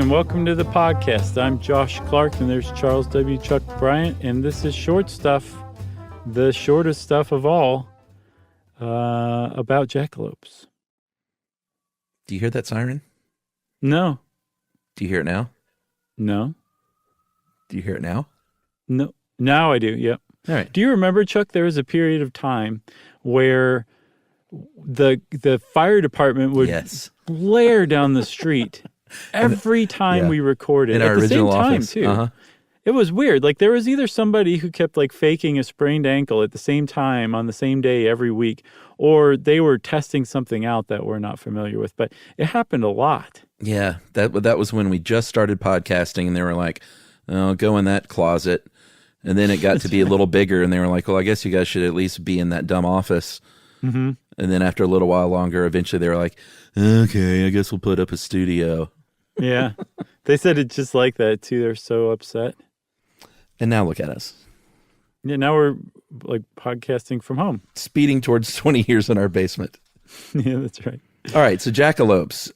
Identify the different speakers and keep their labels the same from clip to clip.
Speaker 1: and welcome to the podcast. I'm Josh Clark, and there's Charles W. Chuck Bryant, and this is Short Stuff, the shortest stuff of all, about jackalopes.
Speaker 2: Do you hear that siren?
Speaker 1: No.
Speaker 2: Do you hear it now?
Speaker 1: No.
Speaker 2: Do you hear it now?
Speaker 1: No. Now I do, yep.
Speaker 2: All right.
Speaker 1: Do you remember, Chuck, there was a period of time where the fire department would glare down the street every time we recorded
Speaker 2: in
Speaker 1: at
Speaker 2: our
Speaker 1: the
Speaker 2: original
Speaker 1: same time
Speaker 2: office.
Speaker 1: too.
Speaker 2: Uh-huh.
Speaker 1: It was weird. Like there was either somebody who kept like faking a sprained ankle at the same time on the same day every week, or they were testing something out that we're not familiar with. But it happened a lot.
Speaker 2: Yeah, that was when we just started podcasting, and they were like, "Oh, go in that closet." And then it got to be a little bigger, and they were like, "Well, I guess you guys should at least be in that dumb office."
Speaker 1: Mm-hmm.
Speaker 2: And then after a little while longer, eventually they were like, "Okay, I guess we'll put up a studio."
Speaker 1: Yeah. They said it just like that, too. They're so upset.
Speaker 2: And now look at us.
Speaker 1: Yeah, now we're like podcasting from home.
Speaker 2: Speeding towards 20 years in our basement.
Speaker 1: Yeah, that's right.
Speaker 2: All right, so jackalopes.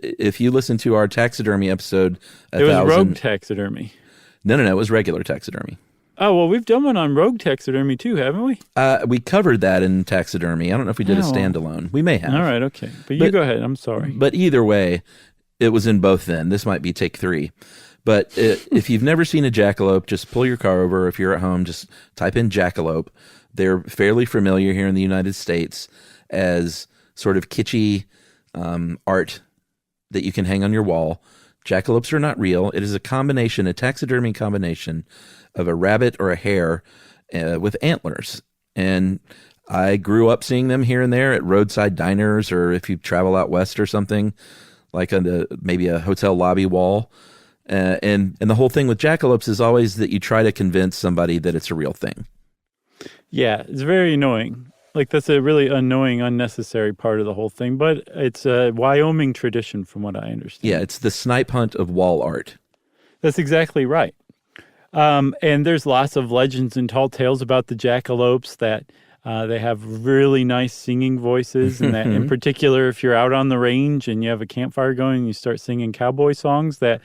Speaker 2: If you listen to our taxidermy episode,
Speaker 1: it was rogue taxidermy.
Speaker 2: No, it was regular taxidermy.
Speaker 1: Oh, well, we've done one on rogue taxidermy too, haven't we?
Speaker 2: We covered that in taxidermy. I don't know if we did a standalone. We may have.
Speaker 1: All right, okay. But you go ahead. I'm sorry.
Speaker 2: But either way, it was in both then. This might be take 3. But if you've never seen a jackalope, just pull your car over. If you're at home, just type in jackalope. They're fairly familiar here in the United States as sort of kitschy art that you can hang on your wall. Jackalopes are not real. It is a taxidermy combination of a rabbit or a hare with antlers. And I grew up seeing them here and there at roadside diners, or if you travel out west or something, like on maybe a hotel lobby wall. And the whole thing with jackalopes is always that you try to convince somebody that it's a real thing.
Speaker 1: Yeah, it's very annoying. Like that's a really annoying, unnecessary part of the whole thing. But it's a Wyoming tradition from what I understand.
Speaker 2: Yeah, it's the snipe hunt of wall art.
Speaker 1: That's exactly right. And there's lots of legends and tall tales about the jackalopes that they have really nice singing voices, and that in particular, if you're out on the range and you have a campfire going, and you start singing cowboy songs that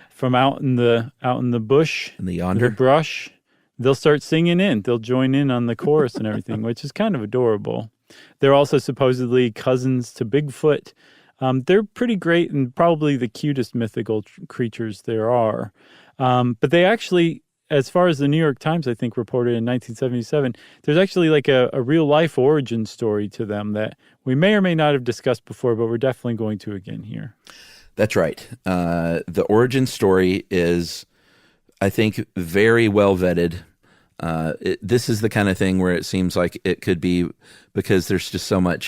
Speaker 1: from out in the bush,
Speaker 2: in the
Speaker 1: brush, they'll start singing in. They'll join in on the chorus and everything, which is kind of adorable. They're also supposedly cousins to Bigfoot. They're pretty great and probably the cutest mythical creatures there are. But they actually, as far as the New York Times, I think, reported in 1977, there's actually like a real-life origin story to them that we may or may not have discussed before, but we're definitely going to again here.
Speaker 2: That's right. The origin story is, I think, very well vetted. This is the kind of thing where it seems like it could be, because there's just so many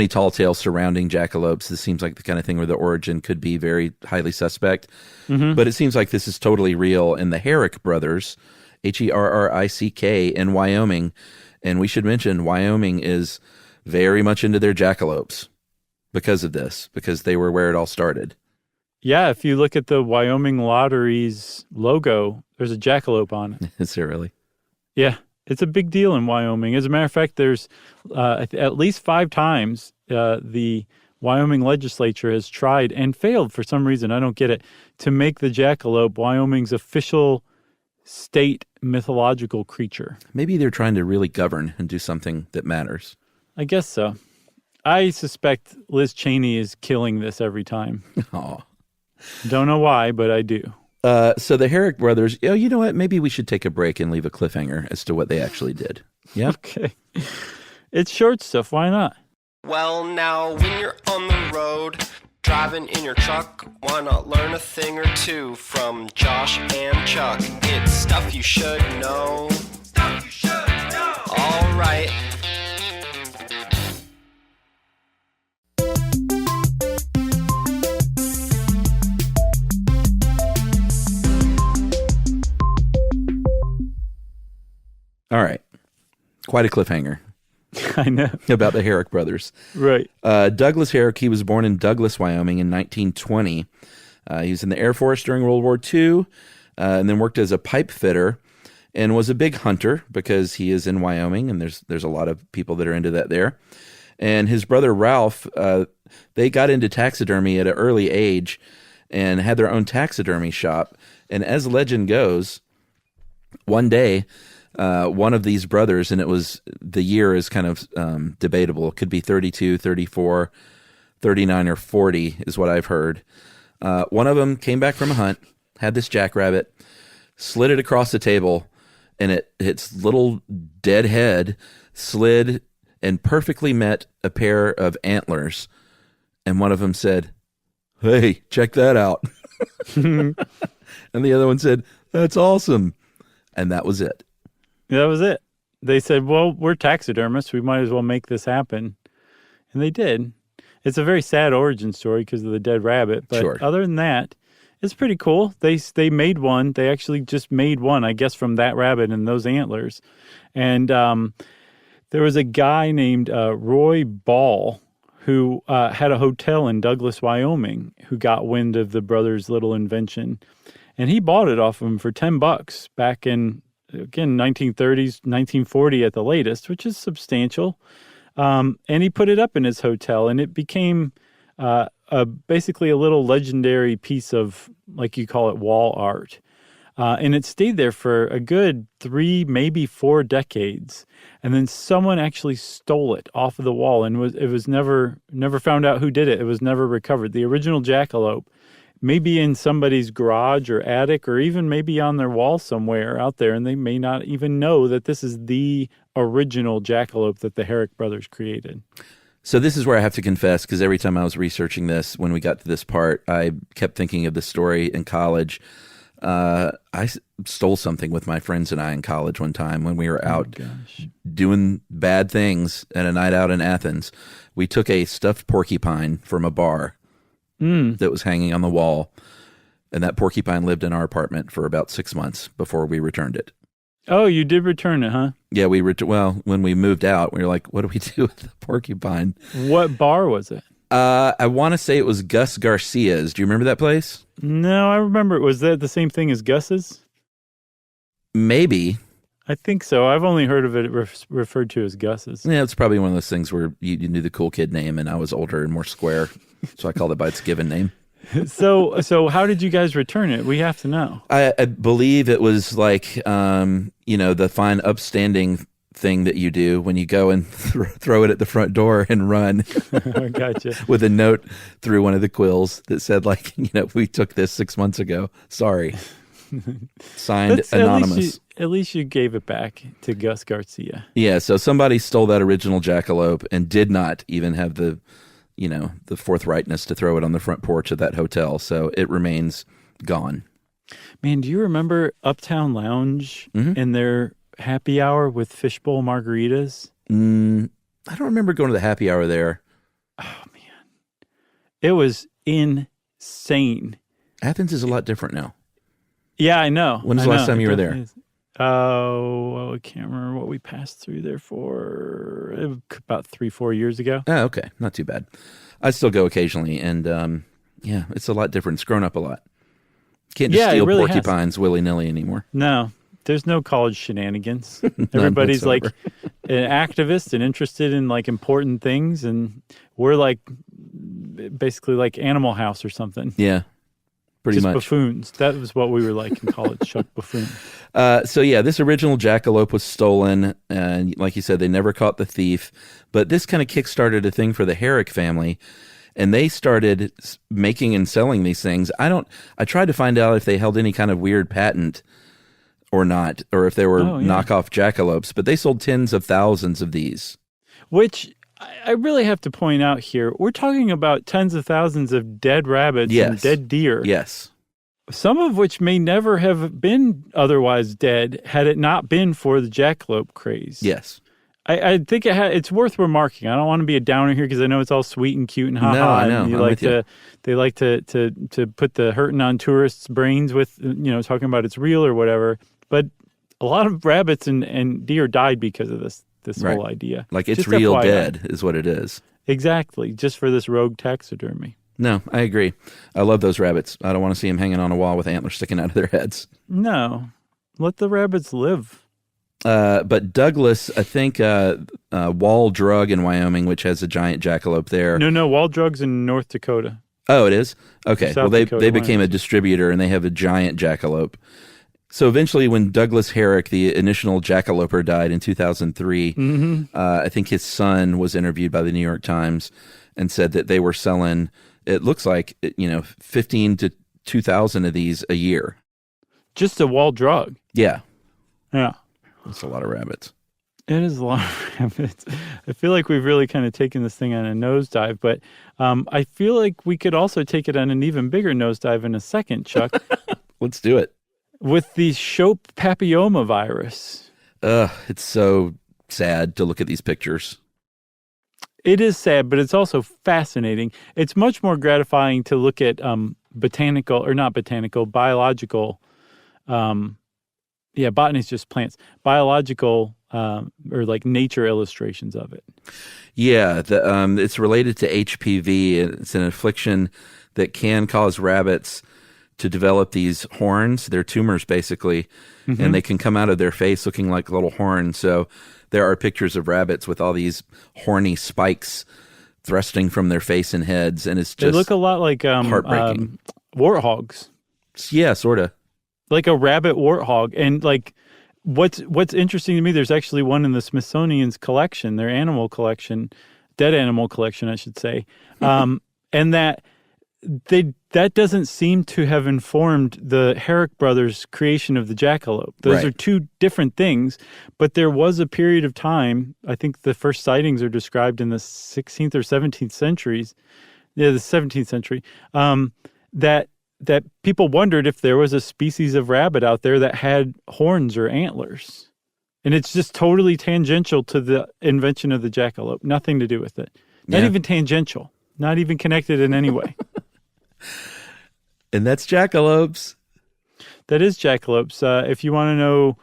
Speaker 2: tall tales surrounding jackalopes. This seems like the kind of thing where the origin could be very highly suspect. Mm-hmm. But it seems like this is totally real. And the Herrick brothers, Herrick, in Wyoming, and we should mention Wyoming is very much into their jackalopes because of this, because they were where it all started.
Speaker 1: Yeah, if you look at the Wyoming Lottery's logo, there's a jackalope on it.
Speaker 2: Is there really?
Speaker 1: Yeah. It's a big deal in Wyoming. As a matter of fact, there's at least 5 times the Wyoming legislature has tried and failed for some reason, I don't get it, to make the jackalope Wyoming's official state mythological creature.
Speaker 2: Maybe they're trying to really govern and do something that matters.
Speaker 1: I guess so. I suspect Liz Cheney is killing this every time.
Speaker 2: Aw.
Speaker 1: Don't know why, but I do.
Speaker 2: So the Herrick brothers, you know what? Maybe we should take a break and leave a cliffhanger as to what they actually did. Yeah?
Speaker 1: Okay. It's short stuff. Why not?
Speaker 3: Well, now, when you're on the road, driving in your truck, why not learn a thing or two from Josh and Chuck? It's stuff you should know. Stuff you should know. All right.
Speaker 2: All right. Quite a cliffhanger.
Speaker 1: I know.
Speaker 2: About the Herrick brothers.
Speaker 1: Right.
Speaker 2: Douglas Herrick, he was born in Douglas, Wyoming in 1920. He was in the Air Force during World War II, and then worked as a pipe fitter, and was a big hunter because he is in Wyoming, and there's a lot of people that are into that there. And his brother Ralph, they got into taxidermy at an early age and had their own taxidermy shop. And as legend goes, one day, one of these brothers, and the year is kind of debatable. It could be 32, 34, 39, or 40 is what I've heard. One of them came back from a hunt, had this jackrabbit, slid it across the table, and its little dead head slid and perfectly met a pair of antlers. And one of them said, "Hey, check that out." And the other one said, "That's awesome." And that was it.
Speaker 1: That was it. They said, well, we're taxidermists. We might as well make this happen. And they did. It's a very sad origin story because of the dead rabbit. But
Speaker 2: Sure.
Speaker 1: Other than that, it's pretty cool. They made one. They actually just made one, I guess, from that rabbit and those antlers. And there was a guy named Roy Ball who had a hotel in Douglas, Wyoming, who got wind of the brothers' little invention. And he bought it off of him for $10 back in, again, 1930s, 1940 at the latest, which is substantial. And he put it up in his hotel, and it became basically a little legendary piece of, like you call it, wall art. And it stayed there for a good 3, maybe 4 decades. And then someone actually stole it off of the wall, and it was never found out who did it. It was never recovered. The original jackalope, maybe in somebody's garage or attic, or even maybe on their wall somewhere out there, and they may not even know that this is the original jackalope that the Herrick brothers created.
Speaker 2: So this is where I have to confess, because every time I was researching this, when we got to this part, I kept thinking of the story in college. I stole something with my friends and I in college one time when we were out doing bad things at a night out in Athens. We took a stuffed porcupine from a bar that was hanging on the wall, and that porcupine lived in our apartment for about 6 months before we returned it.
Speaker 1: Oh, you did return it, huh?
Speaker 2: Yeah, when we moved out, we were like, what do we do with the porcupine?
Speaker 1: What bar was it?
Speaker 2: I want to say it was Gus Garcia's. Do you remember that place?
Speaker 1: No, I remember. Was that the same thing as Gus's?
Speaker 2: Maybe.
Speaker 1: I think so. I've only heard of it referred to as Gus's.
Speaker 2: Yeah, it's probably one of those things where you knew the cool kid name, and I was older and more square, so I called it by its given name.
Speaker 1: So how did you guys return it? We have to know.
Speaker 2: I believe it was like, the fine upstanding thing that you do when you go and throw it at the front door and run.
Speaker 1: Gotcha.
Speaker 2: With a note through one of the quills that said, like, we took this 6 months ago. Sorry. Signed anonymous.
Speaker 1: At least you gave it back to Gus Garcia.
Speaker 2: Yeah, so somebody stole that original jackalope and did not even have the forthrightness to throw it on the front porch of that hotel. So it remains gone.
Speaker 1: Man, do you remember Uptown Lounge and their happy hour with fishbowl margaritas?
Speaker 2: I don't remember going to the happy hour there.
Speaker 1: Oh, man. It was insane.
Speaker 2: Athens is a lot different now.
Speaker 1: Yeah, I know.
Speaker 2: When's the last time you were there?
Speaker 1: Oh, I can't remember what we passed through there for. About 3-4 years ago.
Speaker 2: Oh, okay. Not too bad. I still go occasionally, and it's a lot different. It's grown up a lot. Can't just steal really porcupines willy-nilly anymore.
Speaker 1: No, there's no college shenanigans. Everybody's like an activist and interested in like important things, and we're like basically like Animal House or something.
Speaker 2: Yeah. Pretty
Speaker 1: just
Speaker 2: much.
Speaker 1: Buffoons. That was what we were like in college, Chuck Buffoon.
Speaker 2: This original jackalope was stolen, and like you said, they never caught the thief. But this kind of kickstarted a thing for the Herrick family, and they started making and selling these things. I tried to find out if they held any kind of weird patent or not, or if they were knockoff jackalopes, but they sold tens of thousands of these.
Speaker 1: Which I really have to point out here, we're talking about tens of thousands of dead rabbits and dead deer.
Speaker 2: Yes.
Speaker 1: Some of which may never have been otherwise dead had it not been for the jackalope craze.
Speaker 2: Yes.
Speaker 1: I think it's worth remarking. I don't want to be a downer here because I know it's all sweet and cute and ha-ha.
Speaker 2: No, I know.
Speaker 1: They like to put the hurting on tourists' brains with, talking about it's real or whatever. But a lot of rabbits and deer died because of this whole idea.
Speaker 2: Like it's
Speaker 1: just
Speaker 2: real
Speaker 1: FYI.
Speaker 2: dead is what it is.
Speaker 1: Exactly. Just for this rogue taxidermy.
Speaker 2: No, I agree. I love those rabbits. I don't want to see them hanging on a wall with antlers sticking out of their heads.
Speaker 1: No. Let the rabbits live.
Speaker 2: But Douglas, I think Wall Drug in Wyoming, which has a giant jackalope there.
Speaker 1: No, Wall Drug's in North Dakota.
Speaker 2: Oh, it is? Okay.
Speaker 1: South
Speaker 2: Well,
Speaker 1: Dakota,
Speaker 2: they became a
Speaker 1: Wyoming.
Speaker 2: distributor, and they have a giant jackalope. So eventually, when Douglas Herrick, the initial jackaloper, died in 2003, I think his son was interviewed by the New York Times and said that they were selling, it looks like, 15 to 2,000 of these a year.
Speaker 1: Just a Wall Drug.
Speaker 2: Yeah.
Speaker 1: Yeah.
Speaker 2: That's a lot of rabbits.
Speaker 1: It is a lot of rabbits. I feel like we've really kind of taken this thing on a nosedive, but I feel like we could also take it on an even bigger nosedive in a second, Chuck.
Speaker 2: Let's do it.
Speaker 1: With the Shope papilloma virus.
Speaker 2: It's so sad to look at these pictures.
Speaker 1: It is sad, but it's also fascinating. It's much more gratifying to look at biological. Botany is just plants. Biological or like nature illustrations of it.
Speaker 2: Yeah, it's related to HPV. It's an affliction that can cause rabbits to develop these horns. They're tumors, basically, and they can come out of their face looking like little horns. So there are pictures of rabbits with all these horny spikes thrusting from their face and heads, and it's just
Speaker 1: they look a lot like
Speaker 2: heartbreaking.
Speaker 1: Warthogs.
Speaker 2: Yeah, sort of.
Speaker 1: Like a rabbit warthog. And like what's interesting to me, there's actually one in the Smithsonian's collection, their animal collection, dead animal collection, I should say. And that doesn't seem to have informed the Herrick brothers' creation of the jackalope. Those are two different things, but there was a period of time, I think the first sightings are described in the 16th or 17th centuries, the 17th century, that people wondered if there was a species of rabbit out there that had horns or antlers. And it's just totally tangential to the invention of the jackalope. Nothing to do with it. Not even tangential. Not even connected in any way.
Speaker 2: And that's jackalopes.
Speaker 1: That is jackalopes. If you want to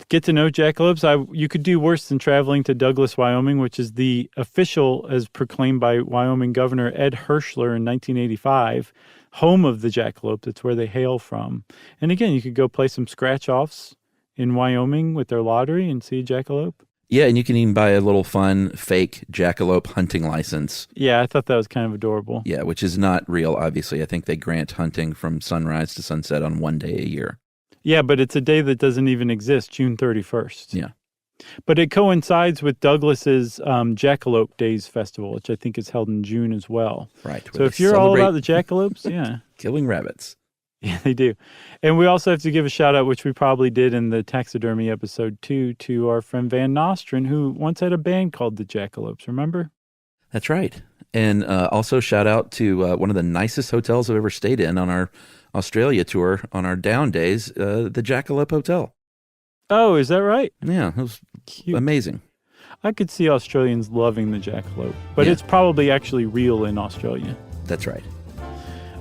Speaker 1: get to know jackalopes, you could do worse than traveling to Douglas, Wyoming, which is the official, as proclaimed by Wyoming Governor Ed Herschler in 1985, home of the jackalope. That's where they hail from. And again, you could go play some scratch-offs in Wyoming with their lottery and see a jackalope.
Speaker 2: Yeah, and you can even buy a little fun fake jackalope hunting license.
Speaker 1: Yeah, I thought that was kind of adorable.
Speaker 2: Yeah, which is not real, obviously. I think they grant hunting from sunrise to sunset on one day a year.
Speaker 1: Yeah, but it's a day that doesn't even exist, June 31st.
Speaker 2: Yeah.
Speaker 1: But it coincides with Douglas's Jackalope Days Festival, which I think is held in June as well.
Speaker 2: Right.
Speaker 1: So if you're all about the jackalopes, yeah.
Speaker 2: Killing rabbits.
Speaker 1: Yeah, they do. And we also have to give a shout out, which we probably did in the taxidermy episode too, to our friend Van Nostrand, who once had a band called the Jackalopes, remember?
Speaker 2: That's right. And also shout out to one of the nicest hotels I've ever stayed in on our Australia tour on our down days, the Jackalope Hotel.
Speaker 1: Oh, is that right?
Speaker 2: Yeah, it was
Speaker 1: cute.
Speaker 2: Amazing.
Speaker 1: I could see Australians loving the jackalope, but it's probably actually real in Australia.
Speaker 2: That's right.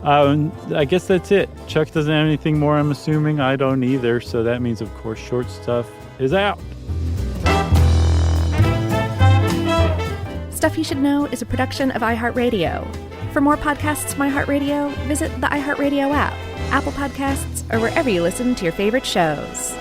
Speaker 1: I guess that's it. Chuck doesn't have anything more, I'm assuming. I don't either. So that means, of course, Short Stuff is out.
Speaker 4: Stuff You Should Know is a production of iHeartRadio. For more podcasts from iHeartRadio, visit the iHeartRadio app, Apple Podcasts, or wherever you listen to your favorite shows.